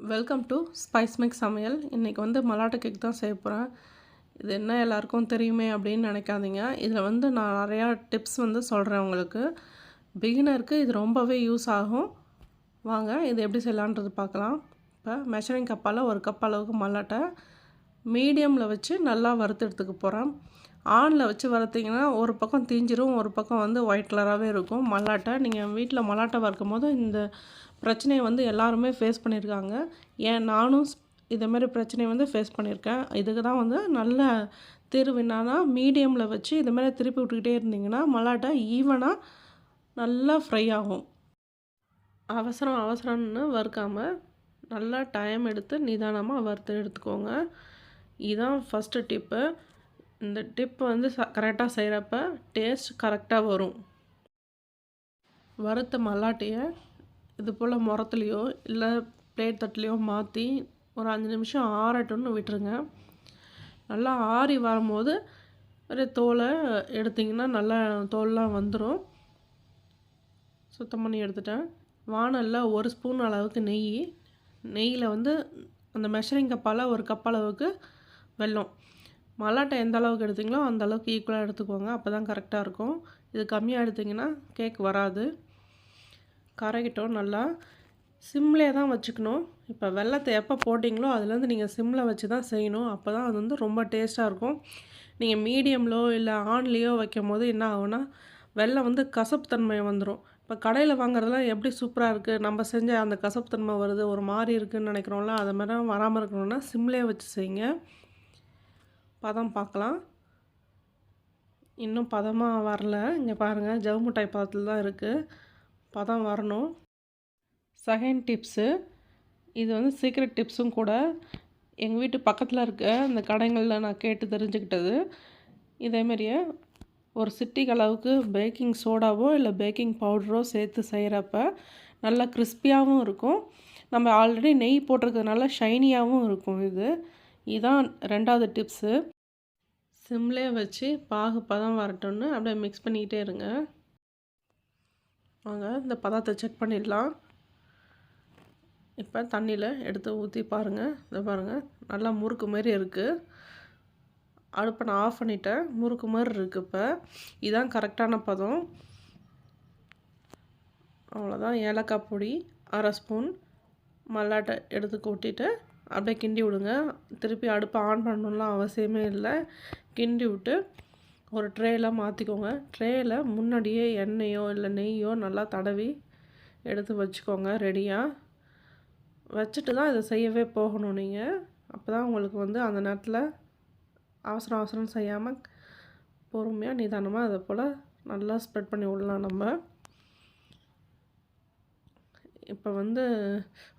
Welcome to spice mix சமையல். இன்றைக்கி வந்து மலாட்டை கேக் தான் செய்ய போகிறேன். இது என்ன எல்லாருக்கும் தெரியுமே அப்படின்னு நினைக்காதீங்க. இதில் நான் நிறையா டிப்ஸ் சொல்கிறேன் உங்களுக்கு. பிகினருக்கு இது ரொம்பவே யூஸ் ஆகும். வாங்க இது எப்படி செய்யலான்றது பார்க்கலாம். இப்போ மெஷரிங் கப்பால் 1 கப் அளவுக்கு மலாட்டை மீடியமில் வச்சு நல்லா வறுத்து எடுத்துக்க போகிறேன். ஆனில் வச்சு வறுத்திங்கன்னா ஒரு பக்கம் தீஞ்சிரும், ஒரு பக்கம் ஒயிட் கலராகவே இருக்கும் மல்லாட்டை. நீங்கள் வீட்டில் மல்லாட்டை வறுக்கும் போது இந்த பிரச்சனையை எல்லாருமே ஃபேஸ் பண்ணியிருக்காங்க. நானும் இதேமாரி பிரச்சனையை ஃபேஸ் பண்ணியிருக்கேன். இதுக்கு தான் நல்ல தீர்வு என்னன்னா, மீடியமில் வச்சு இதுமாரி திருப்பி விட்டுக்கிட்டே இருந்தீங்கன்னா மல்லாட்டை ஈவனாக நல்லா ஃப்ரை ஆகும். அவசரம்னு வறுக்காமல் நல்லா டைம் எடுத்து நிதானமாக வறுத்து எடுத்துக்கோங்க. இதுதான் ஃபஸ்ட்டு டிப்பு. இந்த டிப் கரெக்டாக செய்கிறப்ப டேஸ்ட் கரெக்டாக வரும். வறுத்த மல்லாட்டையை இது போல் முறத்துலையோ இல்லை பிளேட் தட்டுலையோ மாற்றி ஒரு 5 நிமிஷம் ஆறட்டும்னு விட்டுருங்க. நல்லா ஆறி வரும்போது ஒரு தோலை எடுத்திங்கன்னா நல்லா தோல்லாம் வந்துடும். சுத்தம் பண்ணி எடுத்துட்டேன். வானலில் 1 ஸ்பூன் அளவுக்கு நெய்யில் அந்த மெஷரிங் கப்பால் 1 கப் அளவுக்கு வெல்லம். மல்லாட்டை எந்த அளவுக்கு எடுத்திங்களோ அந்த அளவுக்கு ஈக்குவலாக எடுத்துக்கோங்க. அப்போ தான் கரெக்டாக இருக்கும். இது கம்மியாக எடுத்திங்கன்னா கேக் வராது. கரைக்கிட்டோம் நல்லா. சிம்லேயே தான் வச்சுக்கணும். இப்போ வெல்லத்தை எப்போ போட்டிங்களோ அதுலேருந்து நீங்கள் சிம்மில் வச்சு தான் செய்யணும். அப்போ தான் அது ரொம்ப டேஸ்ட்டாக இருக்கும். நீங்கள் மீடியம்லோ இல்லை ஆன்லேயோ வைக்கும் போது என்ன ஆகும்னா வெல்லம் கசப்பு தன்மை வந்துடும். இப்போ கடையில் வாங்குறதுலாம் எப்படி சூப்பராக இருக்குது, நம்ம செஞ்ச அந்த கசப்பு தன்மை வருது, ஒரு மாதிரி இருக்குதுன்னு நினைக்கிறோம்ல, அது மாதிரி வராமல் இருக்கணும்னா சிம்லேயே வச்சு செய்யுங்க. பதம் பார்க்கலாம். இன்னும் பதமாக வரல. இங்கே பாருங்கள், ஜவு மிட்டாய் பதத்தில் தான் இருக்குது. பதம் வரணும். செகண்ட் டிப்ஸு, இது சீக்ரெட் டிப்ஸும் கூட. எங்கள் வீட்டு பக்கத்தில் இருக்க இந்த கடைகளில் நான் கேட்டு தெரிஞ்சுக்கிட்டது. இதேமாரியே ஒரு சிட்டிக்கு அளவுக்கு பேக்கிங் சோடாவோ இல்லை பேக்கிங் பவுடரோ சேர்த்து செய்கிறப்ப நல்லா கிறிஸ்பியாகவும் இருக்கும். நம்ம ஆல்ரெடி நெய் போட்டிருக்கிறதுனால ஷைனியாகவும் இருக்கும். இதுதான் 2வது டிப்ஸு. சிம்லேயே வச்சு பாகு பதம் வரட்டும்னு அப்படியே மிக்ஸ் பண்ணிக்கிட்டே இருங்க. வாங்க இந்த பதத்தை செக் பண்ணிடலாம். இப்போ தண்ணியில் எடுத்து ஊற்றி பாருங்கள். இதை பாருங்கள், நல்லா முறுக்கு மாரி இருக்குது. அடுப்பை நான் ஆஃப் பண்ணிட்டேன். முறுக்கு மாதிரி இருக்குது. இப்போ இதுதான் கரெக்டான பதம். அவ்வளோதான். ஏலக்காய் பொடி 1/2 ஸ்பூன், மல்லாட்டை எடுத்து கொட்டிட்டு அப்படியே கிண்டி விடுங்க. திருப்பி அடுப்பை ஆன் பண்ணணும்லாம் அவசியமே இல்லை. கிண்டி விட்டு ஒரு ட்ரேயில் மாற்றிக்கோங்க. ட்ரேயில் முன்னாடியே எண்ணெயோ இல்லை நெய்யோ நல்லா தடவி எடுத்து வச்சுக்கோங்க ரெடியாக. வச்சுட்டு தான் இதை செய்யவே போகணும் நீங்கள். அப்போ தான் உங்களுக்கு அந்த நேரத்தில் அவசரம் செய்யாமல் பொறுமையாக நிதானமாக அதை போல் நல்லா ஸ்ப்ரெட் பண்ணி விடலாம் நம்ம. இப்போ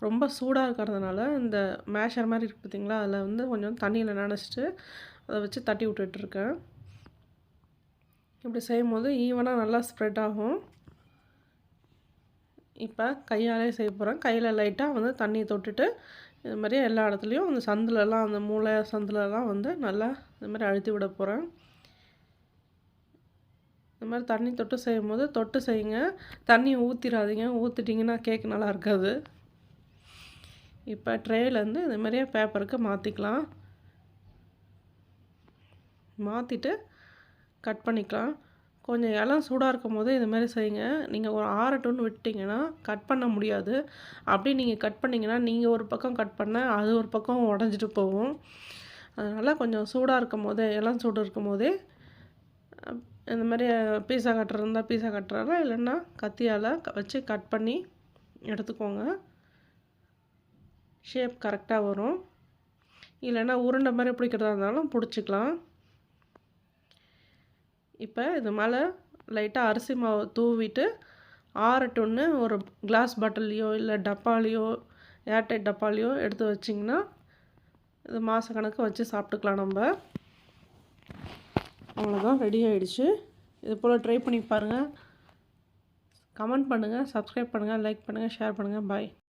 ரொம்ப சூடாக இருக்கிறதுனால இந்த மேஷர் மாதிரி இருக்குது பார்த்திங்களா, அதில் கொஞ்சம் தண்ணியில் நனைச்சிட்டு அதை வச்சு தட்டி விட்டுட்ருக்கேன். இப்படி செய்யும் போது ஈவனாக நல்லா ஸ்ப்ரெட் ஆகும். இப்போ கையாலே செய்ய போகிறேன். கையில் லைட்டாக தண்ணி தொட்டுட்டு இது மாதிரி எல்லா இடத்துலையும் அந்த சந்திலலாம், அந்த மூளை சந்திலலாம் நல்லா இது மாதிரி அழுத்தி விட போகிறேன். இந்த மாதிரி தண்ணி தொட்டு செய்யும் போது தொட்டு செய்யுங்க. தண்ணி ஊற்றிடாதீங்க. ஊற்றிட்டிங்கன்னா கேக் நல்லா இருக்காது. இப்போ ட்ரேலேருந்து இது மாதிரியே பேப்பருக்கு மாற்றிக்கலாம். மாற்றிட்டு கட் பண்ணிக்கலாம். கொஞ்சம் இலம் சூடாக இருக்கும் போது இது மாதிரி செய்யுங்க. நீங்கள் ஒரு ஆறட்டும்னு விட்டிங்கன்னா கட் பண்ண முடியாது. அப்படி நீங்கள் கட் பண்ணிங்கன்னா நீங்கள் ஒரு பக்கம் கட் பண்ண அது ஒரு பக்கம் உடஞ்சிட்டு போகும். அதனால் கொஞ்சம் சூடாக இருக்கும் போதே, இளம் சூடு இருக்கும் போதே இந்த மாதிரி பீஸா கட்டர் இருந்தால் பீஸா கட்டுறாங்க, இல்லைன்னா கத்தியால் வச்சு கட் பண்ணி எடுத்துக்கோங்க. ஷேப் கரெக்டாக வரும். இல்லைன்னா உருண்டை மாதிரி பிடிக்கிறதா இருந்தாலும் பிடிச்சிக்கலாம். இப்போ இது மேலே லைட்டாக அரிசி மாவு தூவிட்டு ஆறட்டும்னு ஒரு கிளாஸ் பாட்டிலையோ இல்லை டப்பாலையோ ஏர்டைட் டப்பாலையோ எடுத்து வச்சிங்கன்னா இது மாதக்கணக்கு வச்சு சாப்பிட்டுக்கலாம் நம்ம. அவ்வளோதான், ரெடி ஆகிடுச்சு. இது போல் ட்ரை பண்ணி பாருங்கள். கமெண்ட் பண்ணுங்கள், சப்ஸ்கிரைப் பண்ணுங்கள், லைக் பண்ணுங்கள், ஷேர் பண்ணுங்கள். பாய்.